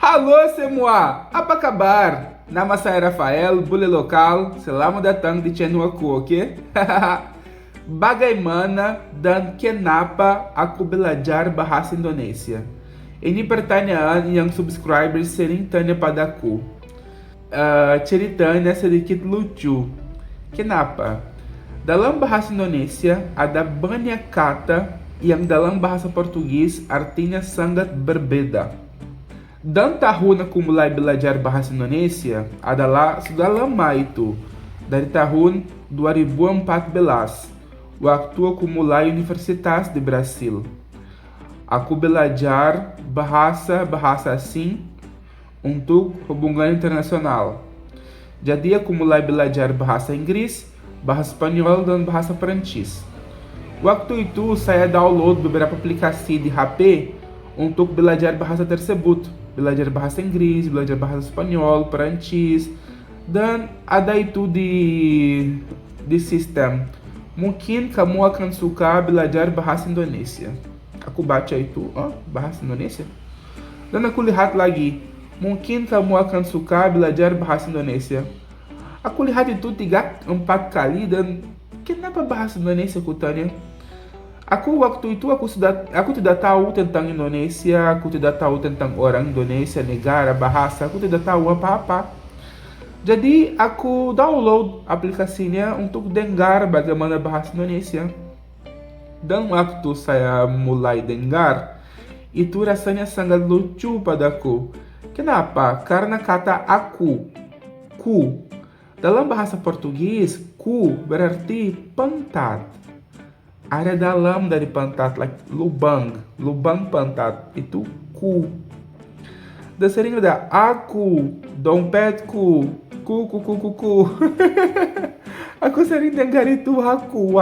Halo semua, apa kabar? Nama saya Rafael, bule lokal. Selamat datang di channel aku, oke? Bagaimana dan kenapa aku belajar bahasa Indonesia? Ini pertanyaan yang subscribers sering tanya padaku. Ceritanya sedikit lucu. Kenapa? Dalam bahasa Indonesia ada banyak kata yang dalam bahasa Portugis artinya sangat berbeda. Dan tahun aku mulai belajar bahasa Indonesia adalah sudah lama itu, dari tahun 2014, waktu aku mulai universitas di Brasil. Aku belajar bahasa-bahasa asing untuk hubungan internasional. Jadi aku mulai belajar bahasa Inggris, bahasa Espanhol dan bahasa Perancis. Waktu itu saya download beberapa aplikasi di HP untuk belajar bahasa tersebut. Belajar bahasa Inggris, belajar bahasa Espanhol, Perancis, dan ada itu di sistem. Mungkin kamu akan suka belajar bahasa Indonesia. Aku baca itu, bahasa Indonesia. Dan aku lihat lagi, mungkin kamu akan suka belajar bahasa Indonesia. Aku lihat itu 3-4 kali dan kenapa bahasa Indonesia aku tanya? Waktu itu aku tidak tahu tentang Indonesia, aku tidak tahu tentang orang Indonesia, negara, bahasa, aku tidak tahu apa-apa. Jadi aku download aplikasinya untuk dengar bagaimana bahasa Indonesia. Dan waktu saya mulai dengar, itu rasanya sangat lucu padaku. Kenapa? Karena kata aku, ku, dalam bahasa Portugis, ku berarti pantat. Area dalam dari pantat, like lubang pantat, itu ku. Dan sering ada aku, dompetku, ku. Aku sering dengar itu aku.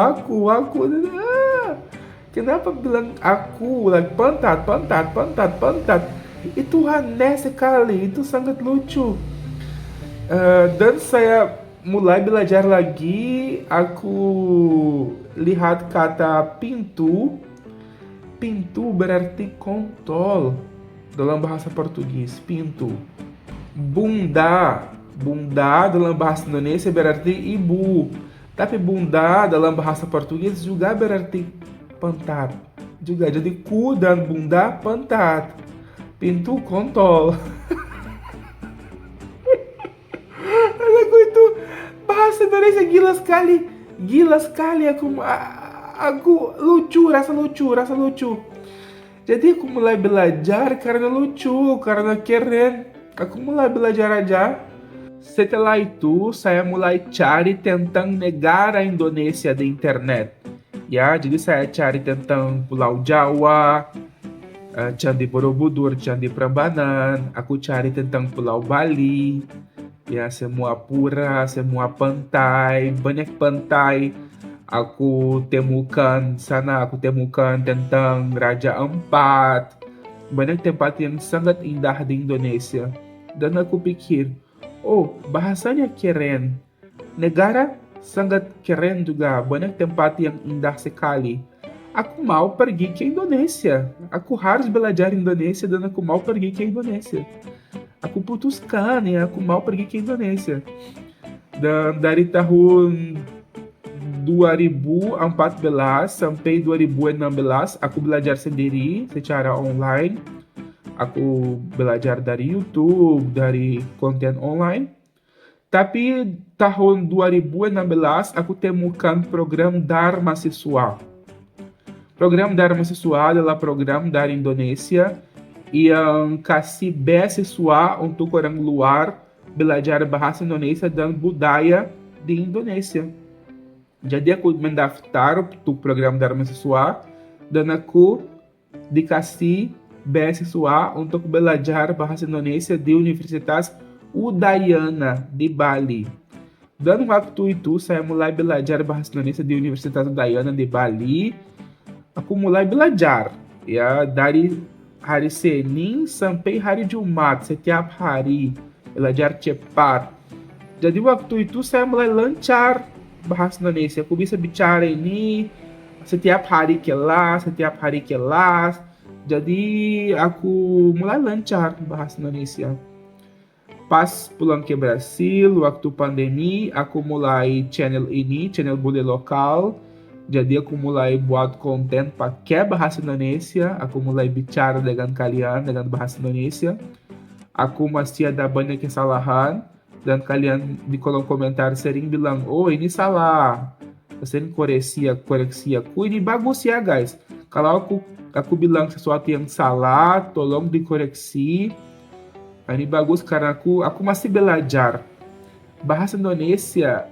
Kenapa bilang aku, like pantat. Itu aneh sekali, itu sangat lucu. Dan saya mulai belajar lagi, aku lihat kata pintu. Pintu berarti kontol dalam bahasa Portugis, pintu. Bunda. Bunda dalam bahasa Indonesia berarti ibu. Tapi bunda dalam bahasa Portugis juga berarti pantat. Juga jadi ku dan bunda pantat. Pintu kontol. Aku itu bahasa Indonesia gila sekali aku rasa lucu. Jadi aku mulai belajar karena lucu, karena keren. Aku mulai belajar aja. Setelah itu saya mulai cari tentang negara Indonesia di internet. Ya, jadi saya cari tentang Pulau Jawa, Candi Borobudur, Candi Prambanan. Aku cari tentang Pulau Bali. Ya, semua pura, semua pantai, banyak pantai. Aku temukan tentang Raja Ampat. Banyak tempat yang sangat indah di Indonesia. Dan aku pikir, oh, bahasanya keren. Negara sangat keren juga, banyak tempat yang indah sekali. Aku mau pergi ke Indonesia. Aku harus belajar Indonesia dan aku mau pergi ke Indonesia. Aku putuskan ya, aku mau pergi ke Indonesia. Dan dari tahun 2014 sampai 2016 aku belajar sendiri secara online. Aku belajar dari YouTube, dari konten online. Tapi tahun 2016 aku temukan program Dharma Siswa. Program Dharma Siswa adalah program dari Indonesia yang kasih beasiswa untuk orang luar belajar bahasa Indonesia dan budaya di Indonesia. Jadi aku mendaftar untuk program Dharma Siswa dan aku dikasih beasiswa untuk belajar bahasa Indonesia di Universitas Udayana di Bali. Dan waktu itu saya mulai belajar bahasa Indonesia di Universitas Udayana di Bali. Aku mulai belajar ya dari hari Senin sampai hari Jumat, setiap hari belajar cepat. Jadi waktu itu saya mulai lancar bahasa Indonesia. Aku bisa bicara ini setiap hari kelas, Jadi aku mulai lancar bahasa Indonesia. Pas pulang ke Brasil, waktu pandemi, aku mulai channel ini, channel bule lokal. Jadi aku mulai buat konten pakai bahasa Indonesia. Aku mulai bicara dengan kalian dengan bahasa Indonesia. Aku masih ada banyak kesalahan dan kalian di kolom komentar sering bilang, oh ini salah. Sering koreksi aku ini bagus ya guys. Kalau aku bilang sesuatu yang salah, tolong dikoreksi. Nah, ini bagus karena aku masih belajar. Bahasa Indonesia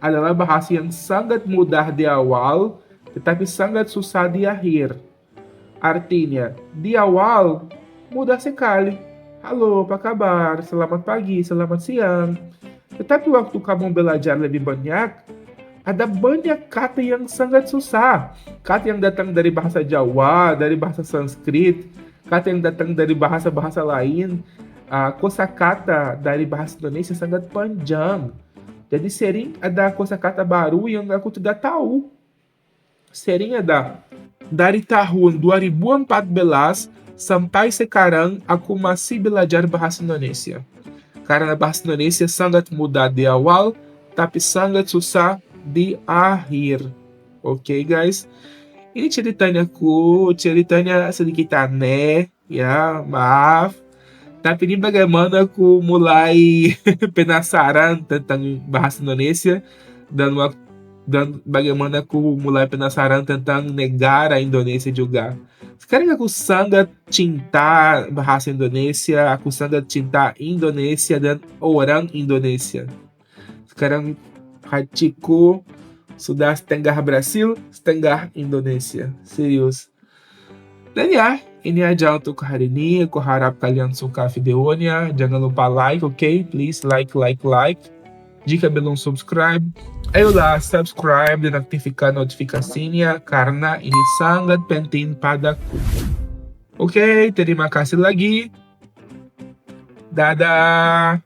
adalah bahasa yang sangat mudah di awal, tetapi sangat susah di akhir. Artinya, di awal mudah sekali. Halo, apa kabar? Selamat pagi, selamat siang. Tetapi waktu kamu belajar lebih banyak, ada banyak kata yang sangat susah. Kata yang datang dari bahasa Jawa, dari bahasa Sanskrit, kata yang datang dari bahasa-bahasa lain. Kosakata dari bahasa Indonesia sangat panjang. Jadi sering ada kosakata baru yang aku tidak tahu. Sering ada. Dari tahun 2014 sampai sekarang aku masih belajar bahasa Indonesia. Karena bahasa Indonesia sangat mudah di awal, tapi sangat susah di akhir. Oke, guys? Ini ceritanya sedikit aneh, ya, maaf. Tapi ini bagaimana aku mulai penasaran tentang bahasa Indonesia dan dan bagaimana aku mulai penasaran tentang negara Indonesia juga. Sekarang aku sangat cinta bahasa Indonesia, aku sangat cinta Indonesia dan orang Indonesia. Sekarang hatiku sudah setengah Brasil, setengah Indonesia. Serius. Dan ya, ini aja untuk hari ini. Aku harap kalian suka videonya. Jangan lupa like, oke? Please like. Jika belum subscribe, ayolah subscribe dan aktifkan notifikasinya karena ini sangat penting padaku. Oke, terima kasih lagi. Dadah.